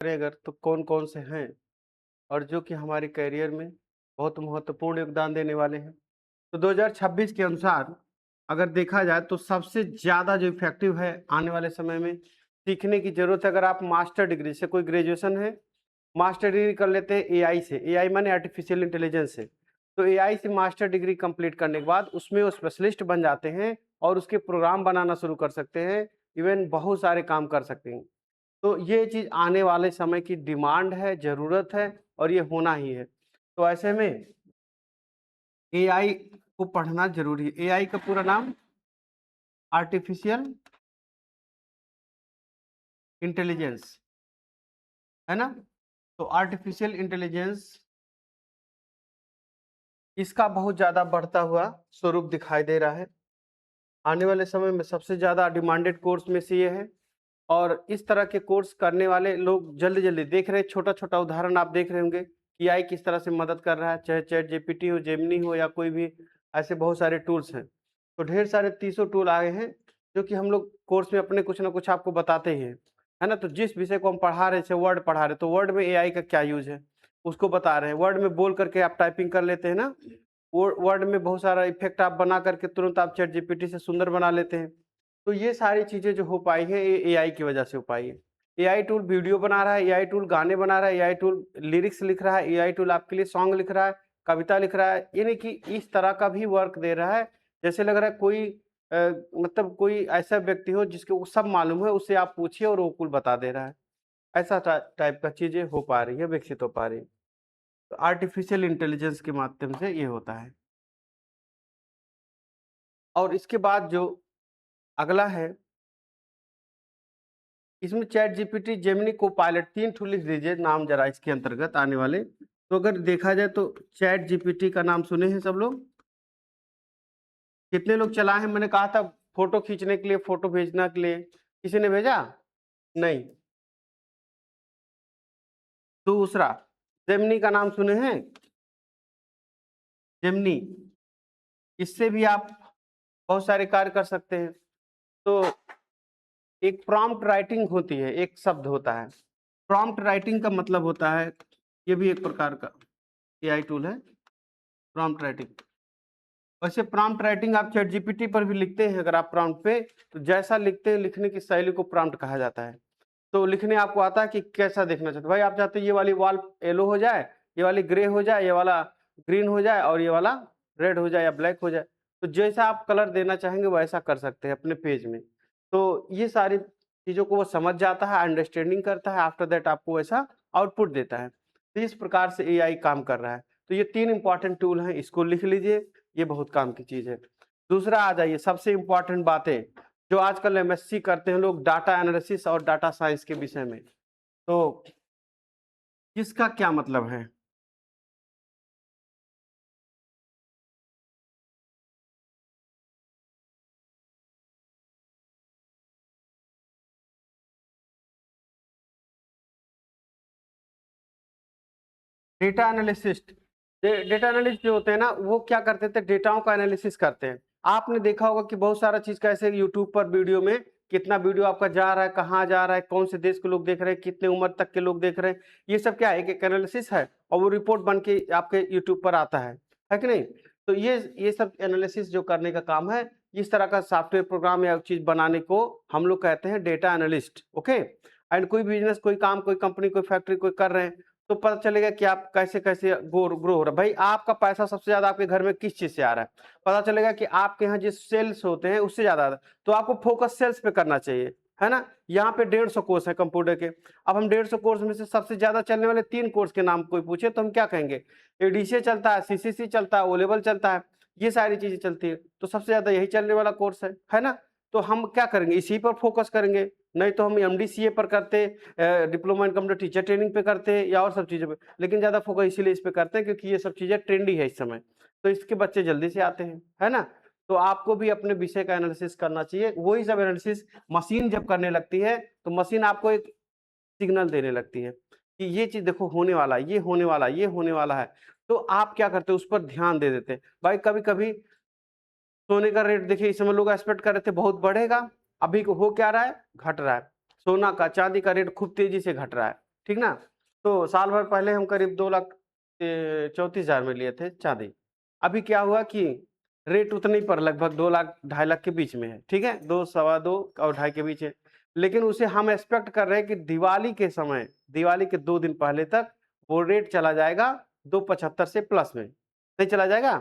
करें अगर तो कौन-कौन से हैं और जो कि हमारे करियर में बहुत महत्वपूर्ण योगदान देने वाले हैं। तो 2026 के अनुसार अगर देखा जाए तो सबसे ज़्यादा जो इफ़ेक्टिव है आने वाले समय में सीखने की ज़रूरत है। अगर आप मास्टर डिग्री से कोई ग्रेजुएशन है, मास्टर डिग्री कर लेते हैं एआई से, एआई माने आर्टिफ़िशियल इंटेलिजेंस से। तो एआई से मास्टर डिग्री कंप्लीट करने के बाद उसमें वो स्पेशलिस्ट बन जाते हैं और उसके प्रोग्राम बनाना शुरू कर सकते हैं, इवन बहुत सारे काम कर सकते हैं। तो ये चीज़ आने वाले समय की डिमांड है, ज़रूरत है और ये होना ही है। तो ऐसे में एआई को पढ़ना ज़रूरी है। एआई का पूरा नाम आर्टिफ़िशियल इंटेलिजेंस, है ना? तो आर्टिफ़िशियल इंटेलिजेंस इसका बहुत ज़्यादा बढ़ता हुआ स्वरूप दिखाई दे रहा है। आने वाले समय में सबसे ज़्यादा डिमांडेड कोर्स में से ये है और इस तरह के कोर्स करने वाले लोग जल्दी-जल्दी देख रहे हैं, छोटा-छोटा उदाहरण आप देख रहे होंगे कि एआई किस तरह से मदद कर रहा है, चाहे चैट जीपीटी हो, जेमिनी हो या कोई भी ऐसे बहुत सारे टूल्स हैं। तो ढेर सारे तीसों टूल आए हैं, जो कि हम लोग कोर्स में अपने कुछ ना कुछ आपको बताते ही हैं, है ना? तो जिस विषय को हम पढ़ा रहे थे, वर्ड पढ़ा रहे, तो वर्ड में एआई का क्या यूज़ है, उसको बता रहे हैं। वर्ड में बोल करके आप टाइपिंग कर लेते हैं ना, वो वर्ड में बहुत सारा इफ़ेक्ट आप बना करके तुरंत आप चैट जीपीटी से सुंदर बना लेते हैं। तो ये सारी चीज़ें जो हो पाई हैं, ये एआई की वजह से हो पाई है। एआई टूल वीडियो बना रहा है, एआई टूल गाने बना रहा है, एआई टूल लिरिक्स लिख रहा है, एआई टूल आपके लिए सॉन्ग लिख रहा है, कविता लिख रहा है, यानी कि इस तरह का भी वर्क दे रहा है, जैसे लग रहा है कोई अ, मतलब कोई ऐसा व्यक्ति हो जिसको वो सब मालूम है, उससे आप पूछिए और वो कुल बता दे रहा है। ऐसा टाइप का चीज़ें हो पा रही है, विकसित हो पा रही है। तो आर्टिफ़िशियल इंटेलिजेंस के माध्यम से ये होता है। और इसके बाद जो अगला है, इसमें चैट जीपीटी, जेमिनी, कोपायलट 3 ठो लिख दीजिए नाम ज़रा इसके अंतर्गत आने वाले। तो अगर देखा जाए तो चैट जीपीटी का नाम सुने हैं सब लोग? कितने लोग चलाए हैं? मैंने कहा था फ़ोटो खींचने के लिए, फ़ोटो भेजना के लिए, किसी ने भेजा? नहीं। दूसरा, जेमिनी का नाम सुने हैं? जेमिनी, इससे भी आप बहुत सारे कार्य कर सकते हैं। तो एक प्रॉम्प्ट राइटिंग होती है, एक शब्द होता है। प्रॉम्प्ट राइटिंग का मतलब होता है, ये भी एक प्रकार का एआई टूल है, प्रॉम्प्ट राइटिंग। वैसे प्रॉम्प्ट राइटिंग आप चैट जीपीटी पर भी लिखते हैं अगर आप प्रॉम्प्ट पे, तो जैसा लिखते हैं लिखने की शैली को प्रॉम्प्ट कहा जाता है। तो लिखने आपको आता है कि कैसा देखना चाहते हो। भाई आप चाहते हो ये वाली वॉल येलो हो जाए, ये वाली ग्रे हो जाए, ये वाला ग्रीन हो जाए और ये वाला रेड हो जाए या ब्लैक हो जाए। तो जैसा आप कलर देना चाहेंगे वैसा कर सकते हैं अपने पेज में। तो ये सारी चीज़ों को वो समझ जाता है, अंडरस्टैंडिंग करता है, आफ्टर दैट आपको वैसा आउटपुट देता है। तो इस प्रकार से एआई काम कर रहा है। तो ये 3 इम्पोर्टेंट टूल हैं, इसको लिख लीजिए, ये बहुत काम की चीज़ है। दूसरा आ जाइए सबसे इम्पोर्टेंट बातें, जो आजकल एमएससी करते हैं लोग डाटा एनालिसिस और डाटा साइंस के विषय में। तो इसका क्या मतलब है? डेटा एनालिसिस्ट, डेटा एनालिस्ट जो होते हैं ना, वो क्या करते थे, डेटाओं का एनालिसिस करते हैं। आपने देखा होगा कि बहुत सारा चीज़ कैसे यूट्यूब पर वीडियो में कितना वीडियो आपका जा रहा है, कहाँ जा रहा है, कौन से देश के लोग देख रहे हैं, कितने उम्र तक के लोग देख रहे हैं। ये सब क्या है, एक एनालिसिस है और वो रिपोर्ट बन के आपके यूट्यूब पर आता है कि नहीं? तो ये सब एनालिसिस जो करने का काम है, इस तरह का सॉफ्टवेयर प्रोग्राम या चीज़ बनाने को हम लोग कहते हैं डेटा एनालिस्ट, ओके? एंड कोई बिज़नेस, कोई काम, कोई कंपनी, कोई फैक्ट्री कोई कर रहे हैं, तो पता चलेगा कि आप कैसे-कैसे ग्रो हो रहा है। भाई आपका पैसा सबसे ज़्यादा आपके घर में किस चीज़ से आ रहा है? पता चलेगा कि आपके यहाँ जिस सेल्स होते हैं उससे ज़्यादा आ रहा है। तो आपको फोकस सेल्स पे करना चाहिए, है ना? यहाँ पे 150 कोर्स है कंप्यूटर के। अब हम 150 कोर्स में से सबसे ज़्यादा चलने वाले 3 कोर्स के नाम कोई पूछे तो हम क्या कहेंगे? एडीसीए चलता है, सीसीसी चलता है, ओ लेवल चलता है, ये सारी चीज़ें चलती है। तो सबसे ज़्यादा यही चलने वाला कोर्स है ना? तो हम क्या करेंगे? इसी पर फोकस करेंगे। नहीं तो हम एमडीसीए पर करते, diploma in computer teacher training पे करते हैं या और सब चीज़ों पे। लेकिन ज़्यादा फोकस इसीलिए इस पे करते हैं क्योंकि ये सब चीज़ें ट्रेंडी है इस समय। तो इसके बच्चे जल्दी से आते हैं, है ना? तो आपको भी अपने विषय का एनालिसिस करना चाहिए। वही सब एनालिसिस मशीन जब करने लगती है, तो मशीन आपको एक सिग्नल देने लगती है कि ये चीज़ देखो होने वाला है, ये होने वाला है, ये होने वाला है। तो आप क्या करते हो, उस पर ध्यान दे देते हैं। भाई कभी-कभी सोने का रेट देखिए, इस समय लोग एक्सपेक्ट कर रहे थे बहुत बढ़ेगा, अभी हो क्या रहा है? घट रहा है। सोना का, चांदी का रेट खूब तेजी से घट रहा है। ठीक ना। तो साल भर पहले हम करीब 2,34,000 में लिए थे चांदी। अभी क्या हुआ कि रेट उतने ही पर लगभग 2 लाख 2.5 लाख के बीच में है, ठीक है, 2 सवा 2 और 2.5 के बीच है। लेकिन उसे हम एक्सपेक्ट कर रहे हैं कि दिवाली के समय, दिवाली के 2 दिन पहले तक वो रेट चला जाएगा 2.75 से प्लस में, नहीं चला जाएगा।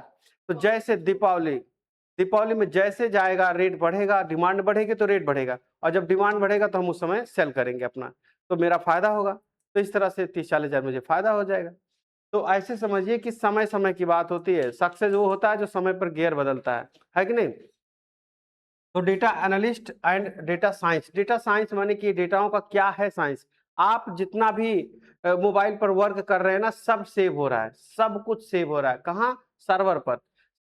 तो जैसे दीपावली में जैसे जाएगा रेट बढ़ेगा, डिमांड बढ़ेगी तो रेट बढ़ेगा, और जब डिमांड बढ़ेगा तो हम उस समय सेल करेंगे अपना, तो मेरा फायदा होगा। तो इस तरह से 30-40 हजार मुझे फायदा हो जाएगा। तो ऐसे समझिए कि समय समय की बात होती है, सक्सेस वो होता है जो समय पर गियर बदलता है कि नहीं। तो data analyst and data science माने कि डेटाओं का क्या है साइंस। आप जितना भी मोबाइल पर वर्क कर रहे हैं ना, सब सेव हो रहा है, सब कुछ सेव हो रहा है। कहाँ?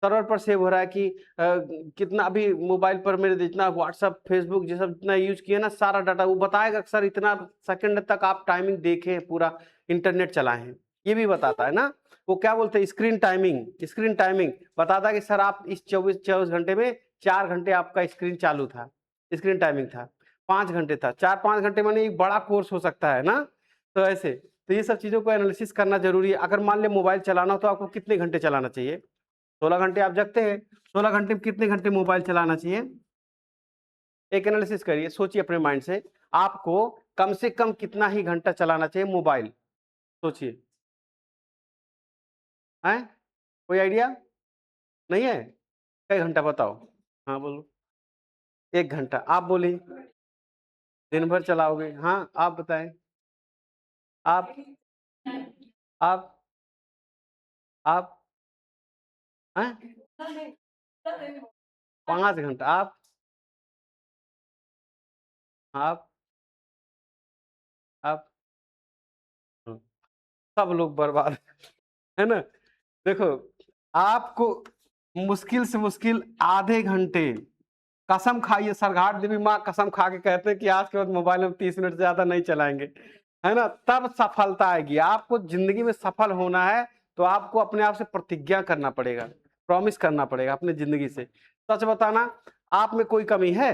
सर्वर पर सेव हो रहा है कि कितना अभी मोबाइल पर मेरे जितना व्हाट्सअप फेसबुक ये सब जितना यूज किया ना, सारा डाटा वो बताएगा सर इतना सेकंड तक आप टाइमिंग देखें, पूरा इंटरनेट चलाए हैं, ये भी बताता है ना। वो क्या बोलते हैं, स्क्रीन टाइमिंग बताता है कि सर आप इस 24 घंटे में 4 घंटे आपका स्क्रीन चालू था, स्क्रीन टाइमिंग था, 5 घंटे था। 4-5 घंटे माने एक बड़ा कोर्स हो सकता है ना। तो ऐसे तो ये सब चीज़ों को एनालिसिस करना ज़रूरी है। अगर मान लें मोबाइल चलाना हो तो आपको कितने घंटे चलाना चाहिए? 16 घंटे आप जगते हैं, 16 घंटे में कितने घंटे मोबाइल चलाना चाहिए? एक एनालिसिस करिए, सोचिए अपने माइंड से, आपको कम से कम कितना ही घंटा चलाना चाहिए मोबाइल? सोचिए। हैं? कोई आइडिया? नहीं है? कई घंटा बताओ? हाँ, बोलो। 1 घंटा। आप बोलिए? दिन भर चलाओगे? हाँ, आप बताएँ? आप आप आप हैं? 5 घंटा। आप आप हुँ, सब लोग बर्बाद, है ना? देखो, आपको मुश्किल से मुश्किल आधे घंटे, कसम खाइए, सरगाट देवी माँ कसम खा के कहते हैं कि आज के बाद मोबाइल हम 30 मिनट से ज़्यादा नहीं चलाएँगे, है ना? तब सफलता आएगी। आपको ज़िंदगी में सफल होना है, तो आपको अपने आप से प्रतिज्ञा करना पड़ेगा, प्रॉमिस करना पड़ेगा अपनी ज़िंदगी से। सच बताना, आप में कोई कमी है?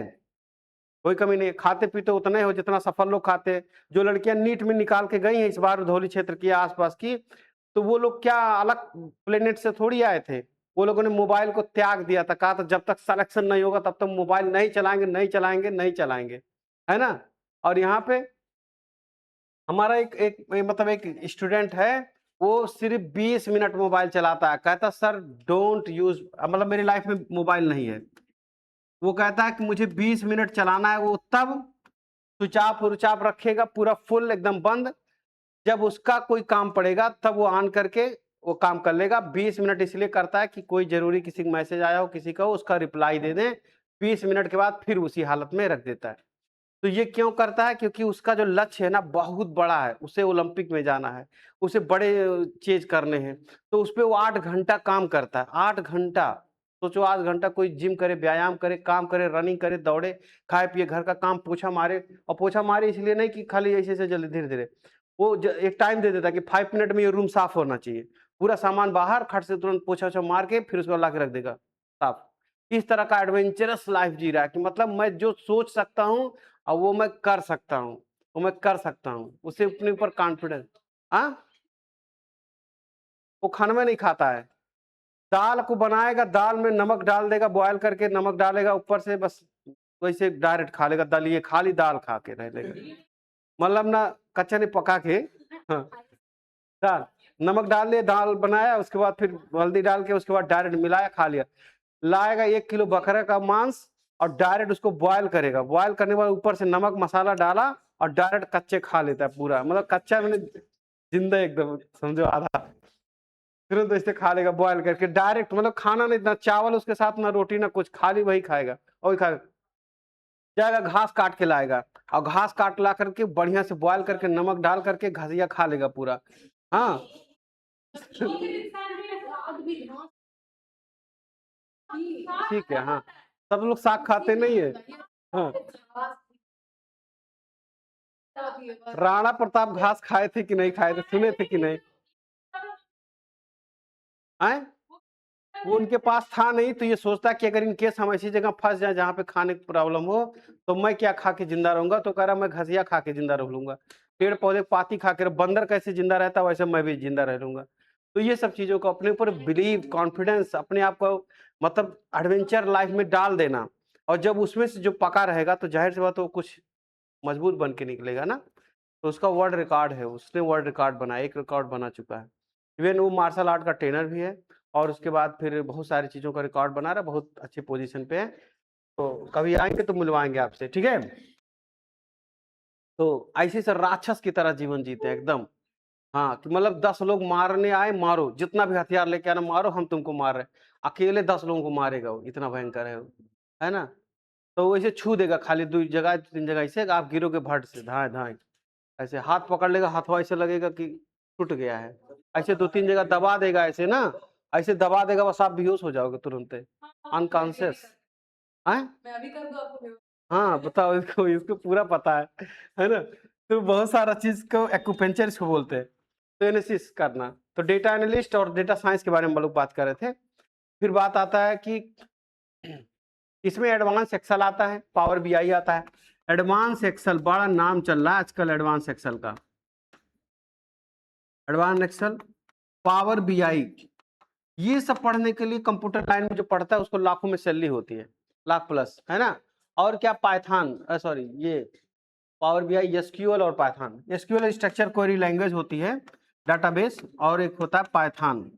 कोई कमी नहीं है, खाते-पीते उतने हो जितना सफल लोग खाते हैं। जो लड़कियाँ नीट में निकाल के गई हैं इस बार धौली क्षेत्र की आस-पास की, तो वो लोग क्या अलग प्लेनेट से थोड़ी आए थे। वो लोगों ने मोबाइल को त्याग दिया था, कहा था जब तक सिलेक्शन नहीं होगा तब तक मोबाइल नहीं चलाएँगे, नहीं चलाएँगे, नहीं चलाएँगे। है ना? और यहाँ पे हमारा एक एक मतलब एक स्टूडेंट है, वो सिर्फ़ 20 मिनट मोबाइल चलाता है। कहता सर डोंट यूज़ मतलब मेरी लाइफ़ में मोबाइल नहीं है। वो कहता है कि मुझे 20 मिनट चलाना है, वो तब स्विच ऑफ वुच ऑफ रखेगा पूरा फुल एकदम बंद। जब उसका कोई काम पड़ेगा तब वो ऑन करके वो काम कर लेगा। 20 मिनट इसलिए करता है कि कोई ज़रूरी किसी का मैसेज आया हो किसी का हो उसका रिप्लाई दे दें। 20 मिनट के बाद फिर उसी हालत में रख देता है। तो ये क्यों करता है? क्योंकि उसका जो लक्ष्य है ना बहुत बड़ा है, उसे ओलंपिक में जाना है, उसे बड़े चीज़ करने हैं। तो उसपे वो 8 घंटा काम करता है, 8 घंटा। सोचो 8 घंटा कोई जिम करे, व्यायाम करे, काम करे, रनिंग करे, दौड़े, खाए-पिए, घर का काम, पोछा मारे और पोछा मारे इसलिए नहीं कि खाली ऐसे-ऐसे जल्दी धीरे-धीरे। वो एक टाइम दे देता है कि 5 मिनट में ये रूम साफ होना चाहिए। पूरा सामान बाहर खट से तुरंत पोछा-ओछा मार के फिर उसके बाद ला के रख देगा, साफ। इस तरह का एडवेंचरस लाइफ़ जी रहा है कि मतलब मैं जो सोच सकता हूँ वो मैं कर सकता हूँ, वो मैं कर सकता हूँ। उसे अपने ऊपर कॉन्फिडेंस। हाँ? वो खाना में नहीं खाता है। दाल को बनाएगा, दाल में नमक डाल देगा, बॉयल करके नमक डालेगा ऊपर से, बस वैसे डायरेक्ट खा लेगा, दलिए खाली दाल खा के रह लेगा। मतलब ना कच्चा नहीं, पका के। हाँ, दाल, नमक डाल दिया, दाल बनाया, उसके बाद फिर हल्दी डाल के उसके बाद डायरेक्ट मिलाया, खा लिया। लाएगा 1 किलो बकरे का मांस और डायरेक्ट उसको बॉयल करेगा। बॉयल करने के बाद ऊपर से नमक मसाला डाला और डायरेक्ट कच्चे खा लेता है पूरा। मतलब कच्चा मैंने जिंदा एकदम समझो आधा। तुरंत ऐसे खा लेगा बॉयल करके डायरेक्ट, मतलब खाना नहीं, ना चावल उसके साथ, ना रोटी, ना कुछ, खाली वही खाएगा। और वही खाएगा। जाएगा घास काट के लाएगा और घास काट ला करके बढ़िया से बॉयल करके नमक डाल करके घसिया खा लेगा पूरा। हाँ। ठीक है, हाँ। सब लोग साग खाते नहीं है। हाँ। राणा प्रताप घास खाए थे कि नहीं खाए थे, सुने थे कि नहीं? हैं? वो उनके पास था नहीं तो ये सोचता कि अगर इन केस हम ऐसी जगह फँस जाएँ जहाँ पे खाने की प्रॉब्लम हो, तो मैं क्या खा के ज़िंदा रहूँगा? तो कह रहा मैं घसिया खा के ज़िंदा रह लूँगा। पेड़ पौधे पाती खा कर बंदर कैसे जिंदा रहता है वैसे मैं भी जिंदा रह लूंगा। तो ये सब चीजों को अपने ऊपर बिलीव, कॉन्फिडेंस, अपने आप को मतलब एडवेंचर लाइफ में डाल देना, और जब उसमें से जो पका रहेगा तो जाहिर सी बात वो कुछ मजबूत बन के निकलेगा ना। तो उसका वर्ल्ड रिकॉर्ड है, उसने वर्ल्ड रिकॉर्ड बनाया, एक रिकॉर्ड बना चुका है। इवन वो मार्शल आर्ट का ट्रेनर भी है, और उसके बाद फिर बहुत सारी चीजों का रिकॉर्ड बना रहा है, बहुत अच्छी पोजीशन पे है। तो कभी आएंगे तो मिलवाएंगे आपसे, ठीक है। तो ऐसे से राक्षस की तरह जीवन जीते हैं एकदम। हाँ, कि मतलब 10 लोग मारने आए, मारो, जितना भी हथियार लेके आना मारो, हम तुमको मार रहे हैं। अकेले 10 लोगों को मारेगा वो, इतना भयंकर है वो, है ना। तो वो ऐसे छू देगा खाली 2 जगह 3 जगह, ऐसे आप गिरोगे भट से, धाए धाए ऐसे हाथ पकड़ लेगा, हाथों ऐसे लगेगा कि टूट गया है। ऐसे 2-3 जगह दबा देगा ऐसे ना, ऐसे दबा देगा, बस आप बेहोश हो जाओगे तुरंत, अनकॉन्शियस। मैं अभी कर दूं आपको? हाँ बताओ, इसको इसको पूरा पता है ना। तो बहुत सारा चीज को एक्यूपेंचर इसको बोलते हैं। तो एनालिसिस करना, तो डेटा एनालिस्ट और डेटा साइंस के बारे में हम लोग बात कर रहे थे। फिर बात आता है कि इसमें एडवांस एक्सेल आता है, पावर बीआई आता है। एडवांस एक्सेल बड़ा नाम चल रहा है आजकल एडवांस एक्सेल का। एडवांस एक्सेल, पावर बीआई, ये सब पढ़ने के लिए कंप्यूटर लाइन में जो पढ़ता है उसको लाखों में सैलरी होती है, लाख प्लस, है ना। और क्या, पाइथन, सॉरी ये पावर बीआई, एसक्यूएल और Python. SQL structure query language होती है, डाटाबेस, और एक होता है पाइथन।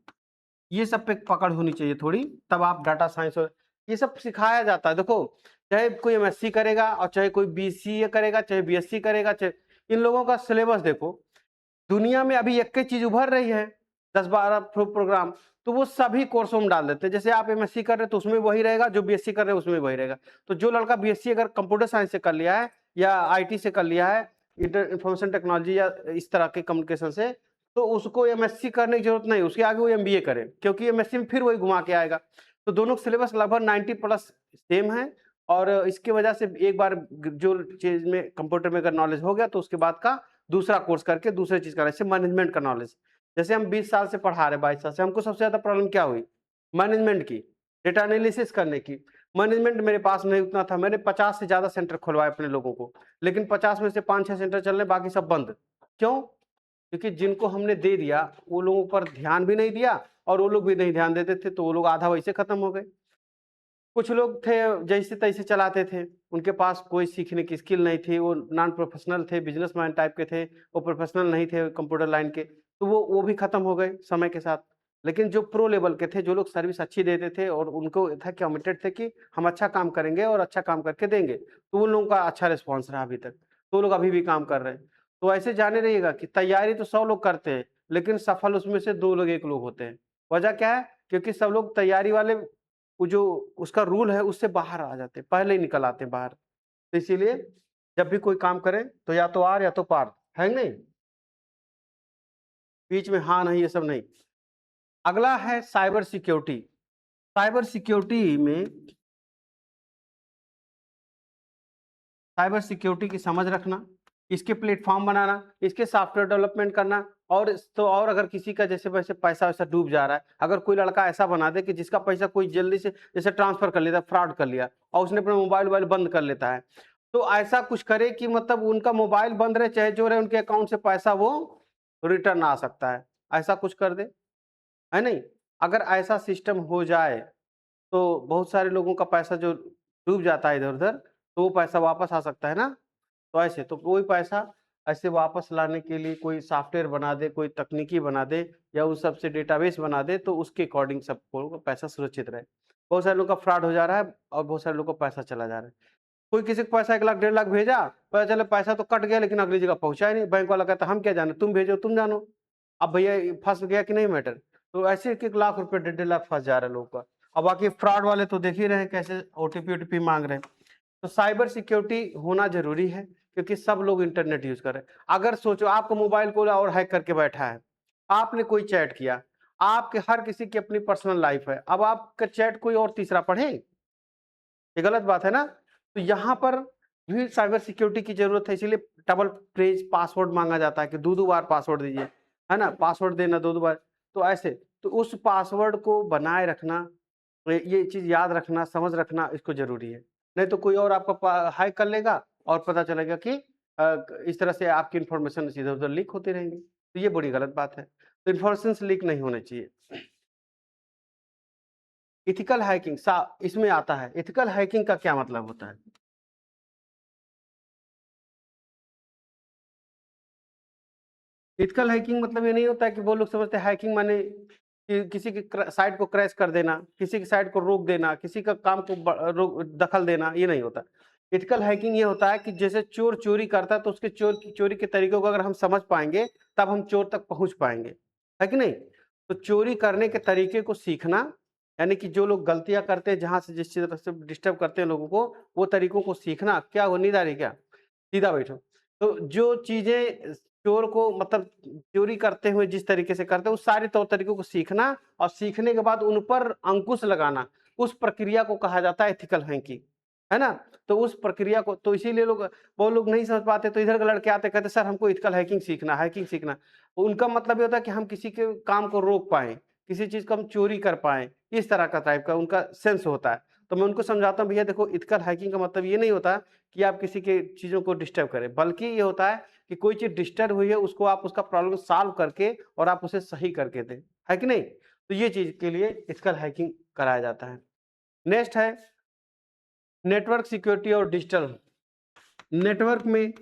ये सब पे पकड़ होनी चाहिए थोड़ी, तब आप डाटा साइंस और ये सब सिखाया जाता है। देखो, चाहे कोई एमएससी करेगा और चाहे कोई बीसीए करेगा, चाहे बीएससी करेगा, चाहे इन लोगों का सिलेबस देखो, दुनिया में अभी एक चीज उभर रही है, 10-12 प्रोग्राम, तो वो सभी कोर्सों में डाल देते हैं। जैसे आप एमएससी कर रहे हैं तो उसमें वही रहेगा, जो बीएससी कर रहे हैं उसमें वही रहेगा। तो जो लड़का बीएससी अगर कंप्यूटर साइंस से कर लिया है या आईटी से कर लिया है, इंफॉर्मेशन टेक्नोलॉजी या इस तरह के कम्युनिकेशन से, तो उसको एमएससी करने की जरूरत नहीं, उसके आगे वो एमबीए करे, क्योंकि एमएससी में फिर वही घुमा के आएगा। तो दोनों सिलेबस लगभग 90+ सेम है, और इसकी वजह से एक बार जो चीज में कंप्यूटर में अगर नॉलेज हो गया तो उसके बाद का दूसरा कोर्स करके दूसरी चीज करना, जैसे मैनेजमेंट का नॉलेज। जैसे हम 20 साल से पढ़ा रहे, 22 साल से, हमको सबसे ज्यादा प्रॉब्लम क्या हुई? मैनेजमेंट की, डेटा एनालिसिस करने की। मैनेजमेंट मेरे पास नहीं उतना था, मैंने 50 से ज्यादा सेंटर खुलवाए अपने लोगों को, लेकिन 50 में से 5-6 सेंटर चल रहे, बाकी सब बंद। क्यों? क्योंकि जिनको हमने दे दिया वो लोगों पर ध्यान भी नहीं दिया, और वो लोग भी नहीं ध्यान देते थे, तो वो लोग आधा वैसे खत्म हो गए। कुछ लोग थे जैसे तैसे चलाते थे, उनके पास कोई सीखने की स्किल नहीं थी, वो नॉन प्रोफेशनल थे, बिजनेसमैन टाइप के थे, वो प्रोफेशनल नहीं थे कंप्यूटर लाइन के, तो वो भी खत्म हो गए समय के साथ। लेकिन जो प्रो लेवल के थे, जो लोग सर्विस अच्छी देते थे और उनको था कमिटेड थे कि हम अच्छा काम करेंगे और अच्छा काम करके देंगे, तो उन लोगों का अच्छा रिस्पॉन्स रहा अभी तक, तो वो लोग अभी भी काम कर रहे हैं। तो ऐसे जाने रहिएगा कि तैयारी तो 100 लोग करते हैं, लेकिन सफल उसमें से 2 लोग 1 लोग होते हैं। वजह क्या है? क्योंकि सब लोग तैयारी वाले, वो जो उसका रूल है उससे बाहर आ जाते हैं, पहले ही निकल आते हैं बाहर। तो इसीलिए जब भी कोई काम करें तो या तो आर या तो पार, है नहीं, बीच में हाँ नहीं ये सब नहीं। अगला है साइबर सिक्योरिटी। साइबर सिक्योरिटी में साइबर सिक्योरिटी की समझ रखना, इसके प्लेटफॉर्म बनाना, इसके सॉफ्टवेयर डेवलपमेंट करना, और तो और अगर किसी का जैसे वैसे पैसा वैसा डूब जा रहा है, अगर कोई लड़का ऐसा बना दे कि जिसका पैसा कोई जल्दी से जैसे ट्रांसफर कर लेता, फ्रॉड कर लिया और उसने अपना मोबाइल बंद कर लेता है, तो ऐसा कुछ करे कि मतलब उनका मोबाइल बंद रहे चाहे जो रहे, उनके अकाउंट से पैसा वो रिटर्न आ सकता है, ऐसा कुछ कर दे, है नहीं। अगर ऐसा सिस्टम हो जाए तो बहुत सारे लोगों का पैसा जो डूब जाता है इधर उधर, तो वो पैसा वापस आ सकता है ना। तो ऐसे तो कोई पैसा ऐसे वापस लाने के लिए कोई सॉफ्टवेयर बना दे, कोई तकनीकी बना दे, या उस सब से डेटाबेस बना दे, तो उसके अकॉर्डिंग सबको पैसा सुरक्षित रहे। बहुत सारे लोगों का फ्रॉड हो जा रहा है और बहुत सारे लोगों का पैसा चला जा रहा है। कोई किसी को पैसा 1 लाख 1.5 लाख भेजा, पता चला पैसा तो कट गया लेकिन अगली जगह पहुंचा ही नहीं, बैंक वाला कहता हम क्या जाने, तुम भेजो तुम जानो। अब भैया फंस गया कि नहीं मैटर। तो ऐसे 1-1 लाख रुपए 1.5 लाख फंस जा रहा है लोगों का। अब बाकी फ्रॉड वाले तो देख ही रहे हैं कैसे ओटीपी मांग रहे हैं। तो साइबर सिक्योरिटी होना जरूरी है, क्योंकि सब लोग इंटरनेट यूज कर रहे हैं। अगर सोचो आपको मोबाइल को और हैक करके बैठा है, आपने कोई चैट किया, आपके हर किसी की अपनी पर्सनल लाइफ है, अब आपका चैट कोई और तीसरा पढ़े, ये गलत बात है ना। तो यहाँ पर भी साइबर सिक्योरिटी की जरूरत है, इसीलिए डबल पेज पासवर्ड मांगा जाता है कि 2-2 बार पासवर्ड दीजिए, है ना, पासवर्ड देना 2-2 बार। तो ऐसे तो उस पासवर्ड को बनाए रखना, ये चीज याद रखना, समझ रखना, इसको जरूरी है। नहीं तो कोई और आपका हैक कर लेगा और पता चलेगा कि इस तरह से आपकी इन्फॉर्मेशन इधर-उधर लीक होती रहेंगी, तो ये बड़ी गलत बात है। तो इन्फॉर्मेशंस लीक नहीं होने चाहिए। एथिकल हैकिंग इसमें आता है। एथिकल हैकिंग का क्या मतलब होता है? एथिकल हैकिंग मतलब ये नहीं होता है कि वो लोग समझते हैं हैकिंग माने कि किसी की साइट को क्रैश कर देना, किसी की साइट को रोक देना, किसी का काम को दखल देना, ये नहीं होता। एथिकल हैकिंग ये होता है कि जैसे चोर चोरी करता है तो उसके चोरी के तरीकों को अगर हम समझ पाएंगे तब हम चोर तक पहुंच पाएंगे, है कि नहीं? तो चोरी करने के तरीके को सीखना, यानी कि जो लोग गलतियां करते हैं, जहां से जिस तरह से डिस्टर्ब करते हैं लोगों को, वो तरीकों को सीखना। क्या हो, नींद आ रही क्या? सीधा बैठो। तो जो चीजें चोर को मतलब चोरी करते हुए जिस तरीके से करते हैं, उस सारे तौर तरीकों को सीखना और सीखने के बाद उन पर अंकुश लगाना, उस प्रक्रिया को कहा जाता है एथिकल हैकिंग, है ना? तो उस प्रक्रिया को, तो इसीलिए वो लोग नहीं समझ पाते, तो इधर के लड़के आते कहते सर हमको एथिकल हैकिंग सीखना। उनका मतलब ये होता है कि हम किसी के काम को रोक पाए, किसी चीज को हम चोरी कर पाए, इस तरह का टाइप का उनका सेंस होता है। तो मैं उनको समझाता हूँ, भैया देखो एथिकल हैकिंग का मतलब ये नहीं होता कि आप किसी के चीजों को डिस्टर्ब करें, बल्कि ये होता है कि कोई चीज डिस्टर्ब हुई है उसको आप उसका प्रॉब्लम सॉल्व करके और आप उसे सही करके दें, है कि नहीं? तो ये चीज के लिए एथिकल हैकिंग कराया जाता है। नेक्स्ट है नेटवर्क सिक्योरिटी और डिजिटल। नेटवर्क में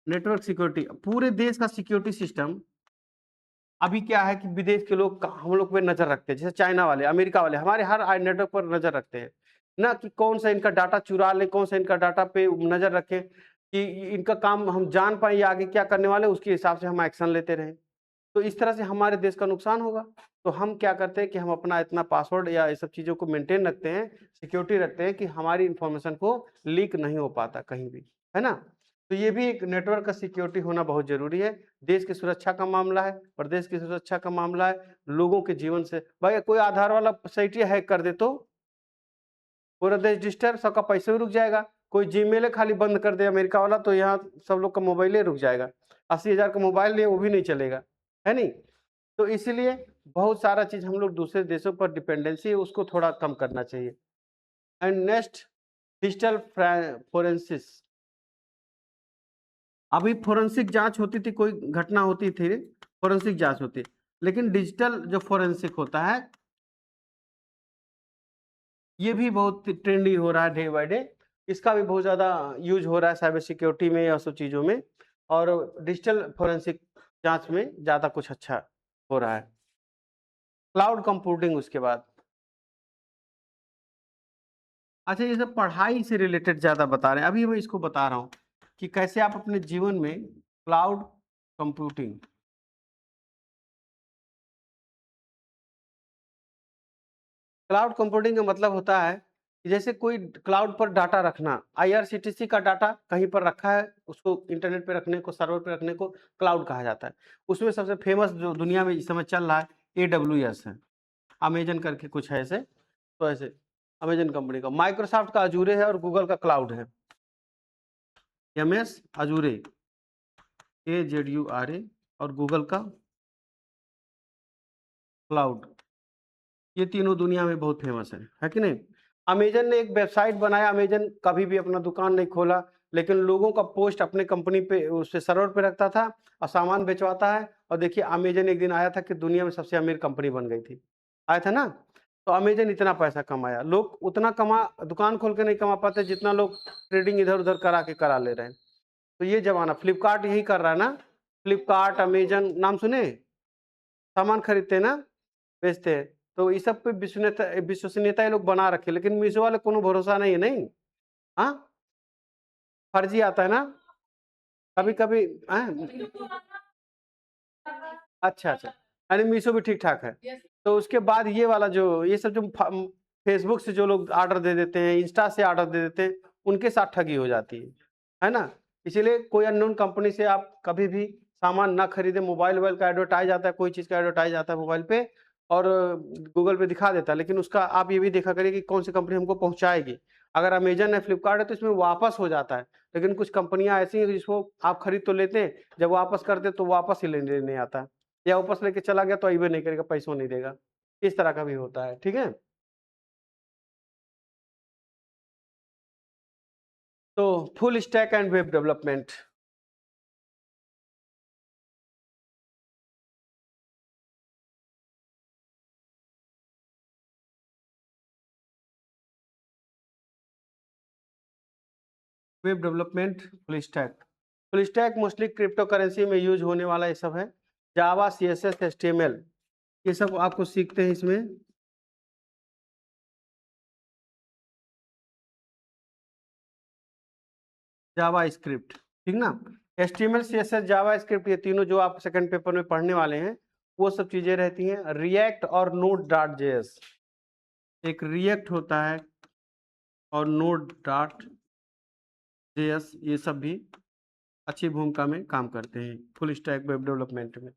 नेटवर्क सिक्योरिटी, पूरे देश का सिक्योरिटी सिस्टम अभी क्या है कि विदेश के लोग हम लोग पे नजर रखते हैं, जैसे चाइना वाले, अमेरिका वाले हमारे हर नेटवर्क पर नजर रखते हैं ना, कि कौन सा इनका डाटा चुरा ले, कौन सा इनका डाटा पे नजर रखें कि इनका काम हम जान पाए आगे क्या करने वाले, उसके हिसाब से हम एक्शन लेते रहें। तो इस तरह से हमारे देश का नुकसान होगा। तो हम क्या करते हैं कि हम अपना इतना पासवर्ड या ये सब चीज़ों को मेंटेन रखते हैं, सिक्योरिटी रखते हैं कि हमारी इंफॉर्मेशन को लीक नहीं हो पाता कहीं भी, है ना? तो ये भी एक नेटवर्क का सिक्योरिटी होना बहुत ज़रूरी है। देश की सुरक्षा का मामला है, प्रदेश की सुरक्षा का मामला है, लोगों के जीवन से। भाई कोई आधार वाला साइट ही हैक कर दे तो पूरा देश डिस्टर्ब, सबका पैसा भी रुक जाएगा। कोई जीमेल खाली बंद कर दे अमेरिका वाला तो यहाँ सब लोग का मोबाइल ही रुक जाएगा। 80,000 का मोबाइल लिए वो भी नहीं चलेगा, है नहीं? तो इसीलिए बहुत सारा चीज़ हम लोग दूसरे देशों पर डिपेंडेंसी है, उसको थोड़ा कम करना चाहिए। And next digital forensics. अभी फोरेंसिक जांच होती थी, कोई घटना होती थी, फोरेंसिक जांच होती, लेकिन डिजिटल जो फोरेंसिक होता है ये भी बहुत ट्रेंडी हो रहा है डे बाय डे। इसका भी बहुत ज़्यादा यूज हो रहा है साइबर सिक्योरिटी में या सब चीज़ों में, और डिजिटल फोरेंसिक जांच में ज़्यादा कुछ अच्छा हो रहा है। क्लाउड कंप्यूटिंग उसके बाद। अच्छा, ये सब पढ़ाई से रिलेटेड ज़्यादा बता रहे हैं। अभी मैं इसको बता रहा हूँ कि कैसे आप अपने जीवन में क्लाउड कंप्यूटिंग, क्लाउड कंप्यूटिंग का मतलब होता है कि जैसे कोई क्लाउड पर डाटा रखना, आईआरसीटीसी का डाटा कहीं पर रखा है, उसको इंटरनेट पे रखने को, सर्वर पे रखने को क्लाउड कहा जाता है। उसमें सबसे फेमस जो दुनिया में इस समय चल रहा है एडब्ल्यूएस है, अमेजन करके कुछ है ऐसे, तो ऐसे अमेजन कंपनी का, माइक्रोसॉफ्ट का अजूरे है और गूगल का क्लाउड है, एमएस अजूरे, AZURA, और गूगल का क्लाउड। ये तीनों दुनिया में बहुत फेमस है कि नहीं? अमेजन ने एक वेबसाइट बनाया, अमेजन कभी भी अपना दुकान नहीं खोला, लेकिन लोगों का पोस्ट अपने कंपनी पे उससे सर्वर पे रखता था और सामान बेचवाता है। और देखिए अमेजन एक दिन आया था कि दुनिया में सबसे अमीर कंपनी बन गई थी, आया था ना? तो अमेजन इतना पैसा कमाया, लोग उतना दुकान खोल के नहीं कमा पाते जितना लोग ट्रेडिंग इधर उधर करा के करा ले रहे हैं। तो ये जमाना, फ्लिपकार्ट यही कर रहा है ना, फ्लिपकार्ट अमेजन नाम सुने, सामान खरीदते हैं ना, बेचते हैं। तो ये सब पे विश्वसनीयता ये लोग बना रखे, लेकिन मीशो वाले कोनो भरोसा नहीं है, नहीं। हाँ, फर्जी आता है ना कभी कभी। अच्छा अच्छा, अरे मीशो भी ठीक ठाक है। तो उसके बाद ये वाला जो ये सब जो फेसबुक से जो लोग ऑर्डर दे देते हैं, इंस्टा से ऑर्डर दे देते हैं, उनके साथ ठगी हो जाती है ना? इसीलिए कोई अननोन कंपनी से आप कभी भी सामान ना खरीदें। मोबाइल वोबाइल का एडवर्टाइज आता है, कोई चीज़ का एडवर्टाइज आता है मोबाइल पे और गूगल पे दिखा देता है, लेकिन उसका आप ये भी देखा करिए कि कौन सी कंपनी हमको पहुंचाएगी। अगर अमेजन है, फ्लिपकार्ट है, तो इसमें वापस हो जाता है, लेकिन कुछ कंपनियां ऐसी हैं जिसको आप खरीद तो लेते हैं, जब वापस करते तो वापस ही लेने नहीं आता, या वापस लेके चला गया तो अइबे नहीं करेगा, पैसों नहीं देगा। इस तरह का भी होता है, ठीक है? तो full stack and web development. Web development full stack. Full stack mostly crypto currency में यूज होने वाला ये सब है। जावा, CSS, HTML ये सब आपको सीखते हैं इसमें। जावा स्क्रिप्ट, ठीक ना। HTML, CSS, जावा स्क्रिप्ट ये तीनों जो आप सेकंड पेपर में पढ़ने वाले हैं वो सब चीजें रहती हैं। रिएक्ट और Node.js, एक रिएक्ट होता है और Node.js ये सब भी अच्छी भूमिका में काम करते हैं फुल स्टैक वेब डेवलपमेंट में।